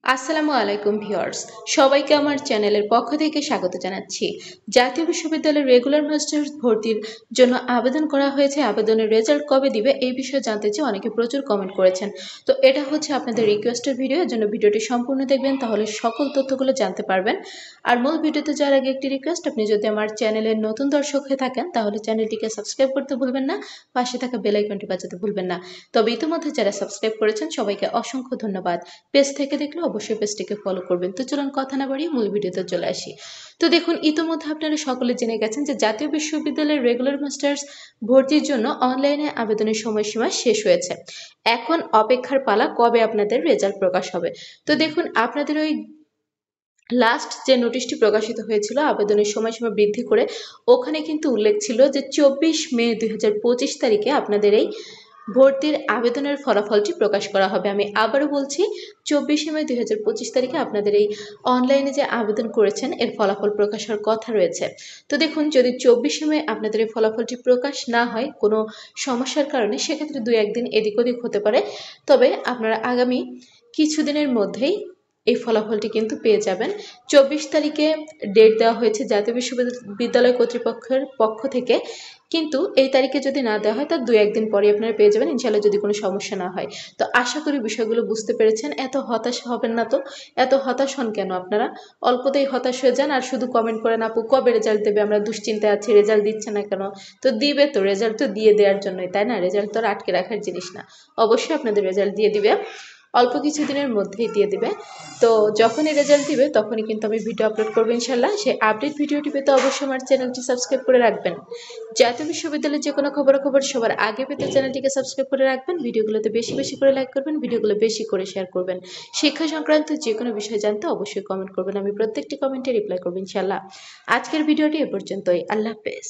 আসসালামু আলাইকুম ভিউয়ার্স, সবাইকে আমার চ্যানেলের পক্ষ থেকে স্বাগত জানাচ্ছি। জাতীয় বিশ্ববিদ্যালয়ের রেগুলার মাস্টার্স ভর্তির জন্য আবেদন করা হয়েছে। আবেদনের রেজাল্ট কবে দিবে এই বিষয়ে জানতে চেয়ে অনেকে প্রচুর কমেন্ট করেছেন। তো এটা হচ্ছে আপনাদের রিকোয়েস্টের ভিডিও, এর জন্য ভিডিওটি সম্পূর্ণ দেখবেন, তাহলে সকল তথ্যগুলো জানতে পারবেন। আর মূল ভিডিওতে যাওয়ার আগে একটি রিকোয়েস্ট, আপনি যদি আমার চ্যানেলের নতুন দর্শক হয়ে থাকেন তাহলে চ্যানেলটিকে সাবস্ক্রাইব করতে ভুলবেন না, পাশে থাকা বেল আইকনটি বাজাতে ভুলবেন না। তবে ইতিমধ্যে যারা সাবস্ক্রাইব করেছেন সবাইকে অসংখ্য ধন্যবাদ। পেজ থেকে দেখলে অবশ্যই পেজটিকে ফলো করবেন। তো চলুন কথা না বাড়িয়ে মূল ভিডিওতে চলে আসি। তো দেখুন, ইতিমধ্যে আপনারা সকলে জেনে গেছেন যে জাতীয় বিশ্ববিদ্যালয়ের রেগুলার মাস্টার্স ভর্তির জন্য অনলাইনে আবেদনের সময়সীমা শেষ হয়েছে। এখন অপেক্ষার পালা কবে আপনাদের রেজাল্ট প্রকাশ হবে। তো দেখুন, আপনাদের ওই লাস্ট যে নোটিশটি প্রকাশিত হয়েছিল আবেদনের সময়সীমা বৃদ্ধি করে, ওখানে কিন্তু উল্লেখ ছিল যে 24 মে 2025 তারিখে আপনাদের এই ভর্তির আবেদনের ফলাফলটি প্রকাশ করা হবে। আমি আবারও বলছি, 24 মে 2025 তারিখে আপনাদের এই অনলাইনে যে আবেদন করেছেন এর ফলাফল প্রকাশ হওয়ার কথা রয়েছে। তো দেখুন, যদি 24 মে আপনাদের এই ফলাফলটি প্রকাশ না হয় কোনো সমস্যার কারণে, সেক্ষেত্রে 2-1 দিন এদিক ওদিক হতে পারে। তবে আপনারা আগামী কিছুদিনের মধ্যেই এই ফলাফলটি কিন্তু পেয়ে যাবেন। 24 তারিখে ডেট দেওয়া হয়েছে জাতীয় বিশ্ববিদ্যালয় কর্তৃপক্ষের পক্ষ থেকে, কিন্তু এই তারিখে যদি না দেওয়া হয় তার 2-1 দিন পরে আপনারা পেয়ে যাবেন ইনশাআল্লাহ, যদি কোনো সমস্যা না হয়। তো আশা করি বিষয়গুলো বুঝতে পেরেছেন। এত হতাশ হবেন না তো, এত হতাশ হন কেন আপনারা? অল্পতেই হতাশ হয়ে যান আর শুধু কমেন্ট করেন আপু কবে রেজাল্ট দেবে, আমরা দুশ্চিন্তায় আছি, রেজাল্ট দিচ্ছে না কেন। তো দিবে তো, রেজাল্ট তো দিয়ে দেওয়ার জন্যই, তাই না? রেজাল্ট তো আর আটকে রাখার জিনিস না। অবশ্যই আপনাদের রেজাল্ট দিয়ে দিবে, অল্প কিছুদিনের মধ্যেই দিয়ে দিবে। তো যখনই রেজাল্ট দিবে তখনই কিন্তু আমি ভিডিও আপলোড করবো ইনশাল্লাহ। সেই আপডেট ভিডিওটি পেতে অবশ্যই আমার চ্যানেলটি সাবস্ক্রাইব করে রাখবেন। জাতীয় বিশ্ববিদ্যালয়ের যে কোনো খবরাখবর সবার আগে পেতে চ্যানেলটিকে সাবস্ক্রাইব করে রাখবেন। ভিডিওগুলোতে বেশি বেশি করে লাইক করবেন, ভিডিওগুলো বেশি করে শেয়ার করবেন। শিক্ষা সংক্রান্ত যে কোনো বিষয় জানতে অবশ্যই কমেন্ট করবেন, আমি প্রত্যেকটি কমেন্টে রিপ্লাই করবো ইনশাল্লাহ। আজকের ভিডিওটি এ পর্যন্তই। আল্লাহ হাফেজ।